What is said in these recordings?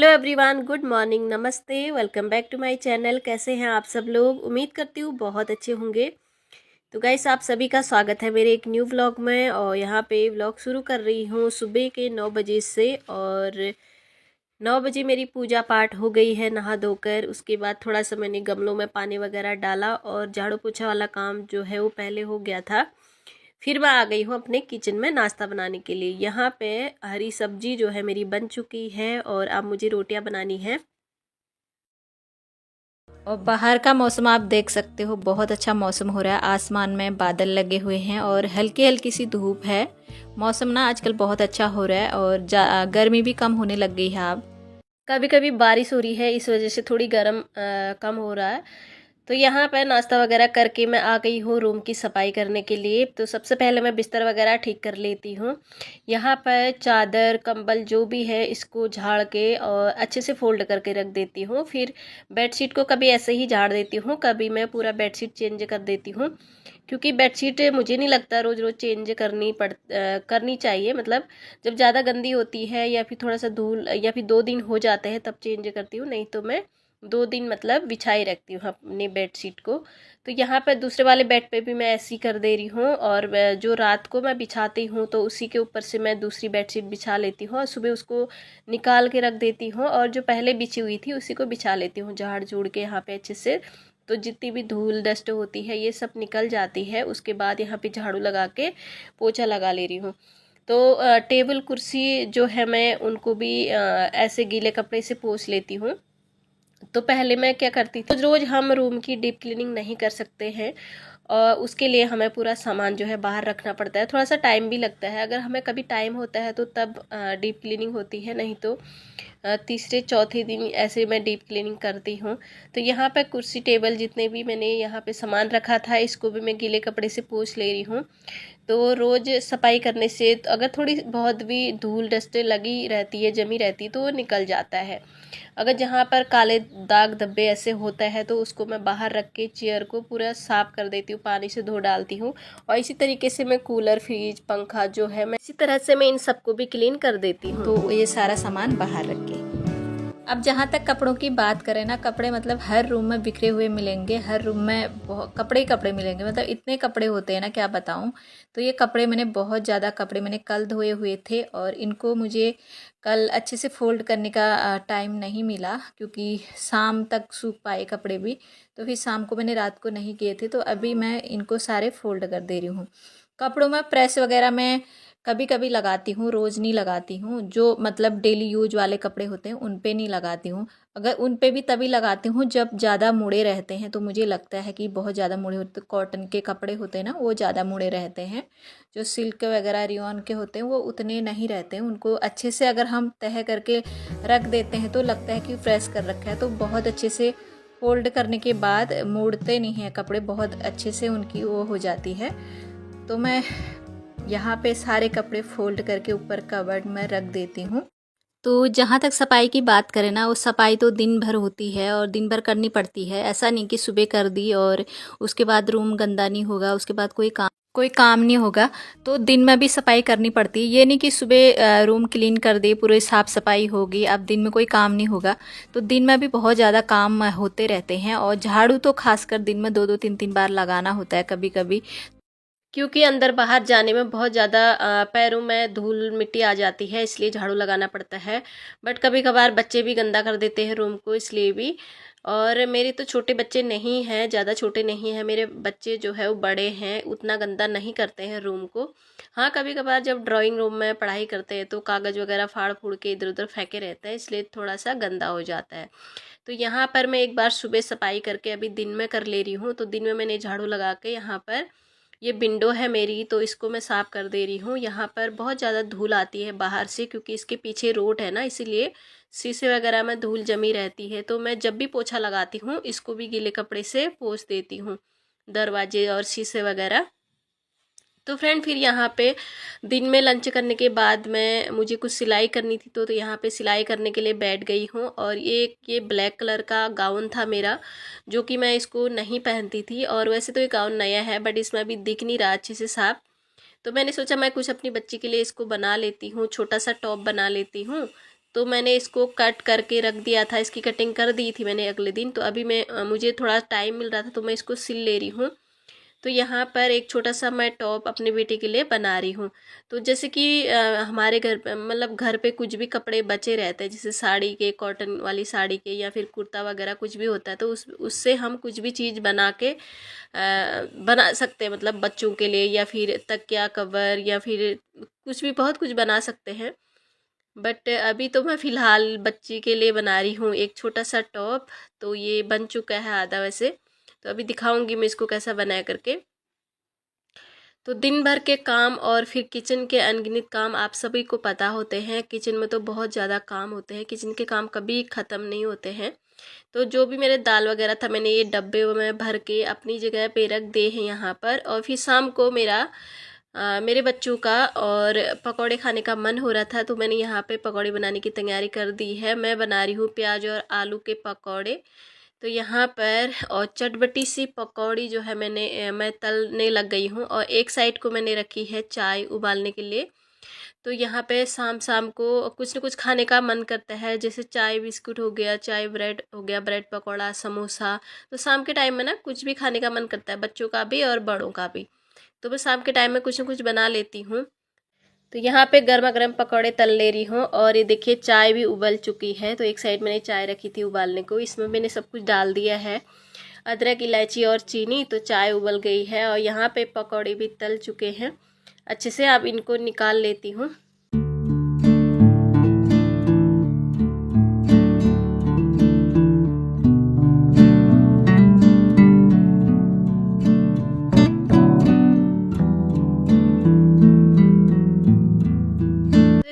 Hello everyone, good morning, नमस्ते, welcome back to my channel. कैसे हैं आप सब लोग? उम्मीद करती हूँ बहुत अच्छे होंगे। तो गाइस, आप सभी का स्वागत है मेरे एक न्यू व्लॉग में। और यहाँ पे व्लॉग शुरू कर रही हूँ सुबह के 9 बजे से। और 9 बजे मेरी पूजा पाठ हो गई है नहा धोकर। उसके बाद थोड़ा सा मैंने गमलों में पानी वगैरह डाला और झाड़ू पोछा वाला काम जो है वो पहले हो गया था। फिर मैं आ गई हूँ अपने किचन में नाश्ता बनाने के लिए। यहाँ पे हरी सब्जी जो है मेरी बन चुकी है और अब मुझे रोटियां बनानी है। और बाहर का मौसम आप देख सकते हो, बहुत अच्छा मौसम हो रहा है। आसमान में बादल लगे हुए हैं और हल्की हल्की सी धूप है। मौसम ना आजकल बहुत अच्छा हो रहा है और गर्मी भी कम होने लग गई है। अब कभी कभी बारिश हो रही है, इस वजह से थोड़ी गर्म कम हो रहा है। तो यहाँ पर नाश्ता वगैरह करके मैं आ गई हूँ रूम की सफाई करने के लिए। तो सबसे पहले मैं बिस्तर वगैरह ठीक कर लेती हूँ। यहाँ पर चादर कंबल जो भी है इसको झाड़ के और अच्छे से फोल्ड करके रख देती हूँ। फिर बेडशीट को कभी ऐसे ही झाड़ देती हूँ, कभी मैं पूरा बेडशीट चेंज कर देती हूँ। क्योंकि बेडशीट मुझे नहीं लगता रोज़ रोज़ चेंज करनी चाहिए। मतलब जब ज़्यादा गंदी होती है या फिर थोड़ा सा धूल या फिर 2 दिन हो जाते हैं तब चेंज करती हूँ, नहीं तो मैं 2 दिन मतलब बिछाई रखती हूँ अपने बेडशीट को। तो यहाँ पर दूसरे वाले बेड पे भी मैं ऐसी कर दे रही हूँ। और जो रात को मैं बिछाती हूँ तो उसी के ऊपर से मैं दूसरी बेडशीट बिछा लेती हूँ और सुबह उसको निकाल के रख देती हूँ। और जो पहले बिछी हुई थी उसी को बिछा लेती हूँ झाड़ झूड़ के यहाँ पे अच्छे से। तो जितनी भी धूल डस्ट होती है ये सब निकल जाती है। उसके बाद यहाँ पे झाड़ू लगा के पोछा लगा ले रही हूँ। तो टेबल कुर्सी जो है मैं उनको भी ऐसे गीले कपड़े से पोंछ लेती हूँ। तो पहले मैं क्या करती थी, रोज हम रूम की डीप क्लीनिंग नहीं कर सकते हैं और उसके लिए हमें पूरा सामान जो है बाहर रखना पड़ता है। थोड़ा सा टाइम भी लगता है। अगर हमें कभी टाइम होता है तो तब डीप क्लीनिंग होती है, नहीं तो तीसरे चौथे दिन ऐसे मैं डीप क्लीनिंग करती हूँ। तो यहाँ पे कुर्सी टेबल जितने भी मैंने यहाँ पे सामान रखा था इसको भी मैं गीले कपड़े से पोंछ ले रही हूँ। तो रोज़ सफाई करने से तो अगर थोड़ी बहुत भी धूल डस्ट लगी रहती है, जमी रहती है, तो वो निकल जाता है। अगर जहाँ पर काले दाग धब्बे ऐसे होता है तो उसको मैं बाहर रख के चेयर को पूरा साफ कर देती हूँ, पानी से धो डालती हूँ। और इसी तरीके से मैं कूलर फ्रिज पंखा जो है मैं इसी तरह से मैं इन सबको भी क्लीन कर देती हूँ। तो ये सारा सामान बाहर रख के अब जहाँ तक कपड़ों की बात करें ना, कपड़े मतलब हर रूम में बिखरे हुए मिलेंगे। हर रूम में बहुत कपड़े ही कपड़े मिलेंगे। मतलब इतने कपड़े होते हैं ना, क्या बताऊँ। तो ये कपड़े मैंने बहुत ज़्यादा कपड़े मैंने कल धोए हुए थे और इनको मुझे कल अच्छे से फोल्ड करने का टाइम नहीं मिला, क्योंकि शाम तक सूख पाए कपड़े भी। तो फिर शाम को मैंने रात को नहीं किए थे। तो अभी मैं इनको सारे फोल्ड कर दे रही हूँ। कपड़ों में प्रेस वगैरह में कभी कभी लगाती हूँ, रोज़ नहीं लगाती हूँ। जो मतलब डेली यूज वाले कपड़े होते हैं उन पे नहीं लगाती हूँ। अगर उन पे भी तभी लगाती हूँ जब ज़्यादा मुड़े रहते हैं, तो मुझे लगता है कि बहुत ज़्यादा मुड़े होते, तो कॉटन के कपड़े होते हैं ना वो ज़्यादा मुड़े रहते हैं। जो सिल्क वगैरह रियॉन के होते हैं वो उतने नहीं रहते हैं। उनको अच्छे से अगर हम तह करके रख देते हैं तो लगता है कि फ्रेश कर रखा है। तो बहुत अच्छे से फोल्ड करने के बाद मुड़ते नहीं हैं कपड़े, बहुत अच्छे से उनकी वो हो जाती है। तो मैं यहाँ पे सारे कपड़े फोल्ड करके ऊपर कबर्ड में रख देती हूँ। तो जहाँ तक सफाई की बात करें ना, वो सफाई तो दिन भर होती है और दिन भर करनी पड़ती है। ऐसा नहीं कि सुबह कर दी और उसके बाद रूम गंदा नहीं होगा, उसके बाद कोई काम नहीं होगा। तो दिन में भी सफाई करनी पड़ती है। ये नहीं कि सुबह रूम क्लीन कर दे, पूरे साफ़ सफाई होगी, अब दिन में कोई काम नहीं होगा। तो दिन में भी बहुत ज़्यादा काम होते रहते हैं। और झाड़ू तो खासकर दिन में 2-2 3-3 बार लगाना होता है कभी कभी, क्योंकि अंदर बाहर जाने में बहुत ज़्यादा पैरों में धूल मिट्टी आ जाती है, इसलिए झाड़ू लगाना पड़ता है। बट कभी कभार बच्चे भी गंदा कर देते हैं रूम को, इसलिए भी। और मेरे तो छोटे बच्चे नहीं हैं, ज़्यादा छोटे नहीं हैं मेरे बच्चे, जो है वो बड़े हैं, उतना गंदा नहीं करते हैं रूम को। हाँ, कभी कभार जब ड्राइंग रूम में पढ़ाई करते हैं तो कागज़ वगैरह फाड़ फूड़ के इधर उधर फेंके रहता है, इसलिए थोड़ा सा गंदा हो जाता है। तो यहाँ पर मैं एक बार सुबह सफाई करके अभी दिन में कर ले रही हूँ। तो दिन में मैंने झाड़ू लगा के यहाँ पर ये विंडो है मेरी, तो इसको मैं साफ़ कर दे रही हूँ। यहाँ पर बहुत ज़्यादा धूल आती है बाहर से, क्योंकि इसके पीछे रोड है ना, इसीलिए शीशे वगैरह में धूल जमी रहती है। तो मैं जब भी पोछा लगाती हूँ इसको भी गीले कपड़े से पोंछ देती हूँ, दरवाजे और शीशे वगैरह। तो फ्रेंड, फिर यहाँ पे दिन में लंच करने के बाद मैं मुझे कुछ सिलाई करनी थी, तो यहाँ पे सिलाई करने के लिए बैठ गई हूँ। और ये ब्लैक कलर का गाउन था मेरा, जो कि मैं इसको नहीं पहनती थी। और वैसे तो ये गाउन नया है बट इसमें अभी दिख नहीं रहा अच्छे से साफ। तो मैंने सोचा मैं कुछ अपनी बच्ची के लिए इसको बना लेती हूँ, छोटा सा टॉप बना लेती हूँ। तो मैंने इसको कट करके रख दिया था, इसकी कटिंग कर दी थी मैंने अगले दिन। तो अभी मुझे थोड़ा टाइम मिल रहा था तो मैं इसको सिल ले रही हूँ। तो यहाँ पर एक छोटा सा मैं टॉप अपने बेटे के लिए बना रही हूँ। तो जैसे कि हमारे घर पे मतलब घर पे कुछ भी कपड़े बचे रहते हैं, जैसे साड़ी के, कॉटन वाली साड़ी के या फिर कुर्ता वगैरह कुछ भी होता है, तो उससे हम कुछ भी चीज़ बना के बना सकते हैं, मतलब बच्चों के लिए या फिर तकिया कवर या फिर कुछ भी, बहुत कुछ बना सकते हैं। बट अभी तो मैं फ़िलहाल बच्ची के लिए बना रही हूँ एक छोटा सा टॉप। तो ये बन चुका है आधा वैसे, तो अभी दिखाऊंगी मैं इसको कैसा बनाया करके। तो दिन भर के काम और फिर किचन के अनगिनत काम आप सभी को पता होते हैं। किचन में तो बहुत ज़्यादा काम होते हैं, किचन के काम कभी ख़त्म नहीं होते हैं। तो जो भी मेरे दाल वगैरह था मैंने ये डब्बे में भर के अपनी जगह पे रख दे हैं यहाँ पर। और फिर शाम को मेरे बच्चों का और पकौड़े खाने का मन हो रहा था, तो मैंने यहाँ पे पकौड़े बनाने की तैयारी कर दी है। मैं बना रही हूँ प्याज और आलू के पकौड़े। तो यहाँ पर और चटपटी सी पकौड़ी जो है मैं तलने लग गई हूँ। और एक साइड को मैंने रखी है चाय उबालने के लिए। तो यहाँ पे शाम शाम को कुछ न कुछ खाने का मन करता है, जैसे चाय बिस्कुट हो गया, चाय ब्रेड हो गया, ब्रेड पकौड़ा, समोसा। तो शाम के टाइम में ना कुछ भी खाने का मन करता है, बच्चों का भी और बड़ों का भी। तो मैं शाम के टाइम में कुछ न कुछ बना लेती हूँ। तो यहाँ पे गर्मा गर्म पकौड़े तल ले रही हूँ। और ये देखिए चाय भी उबल चुकी है। तो एक साइड मैंने चाय रखी थी उबालने को, इसमें मैंने सब कुछ डाल दिया है, अदरक, इलायची और चीनी। तो चाय उबल गई है और यहाँ पे पकौड़े भी तल चुके हैं अच्छे से। अब इनको निकाल लेती हूँ।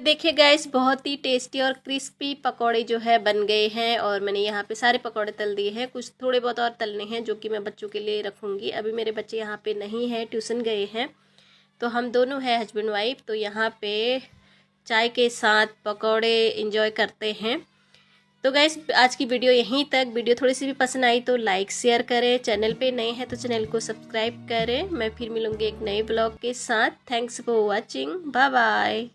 देखिए गाइस, बहुत ही टेस्टी और क्रिस्पी पकौड़े जो है बन गए हैं। और मैंने यहाँ पे सारे पकौड़े तल दिए हैं, कुछ थोड़े बहुत और तलने हैं जो कि मैं बच्चों के लिए रखूँगी। अभी मेरे बच्चे यहाँ पे नहीं हैं, ट्यूशन गए हैं। तो हम दोनों हैं हस्बैंड वाइफ। तो यहाँ पे चाय के साथ पकौड़े एंजॉय करते हैं। तो गाइस आज की वीडियो यहीं तक। वीडियो थोड़ी सी भी पसंद आई तो लाइक शेयर करें, चैनल पे नए हैं तो चैनल को सब्सक्राइब करें। मैं फिर मिलूँगी एक नए ब्लॉग के साथ। Thanks for watching, bye bye.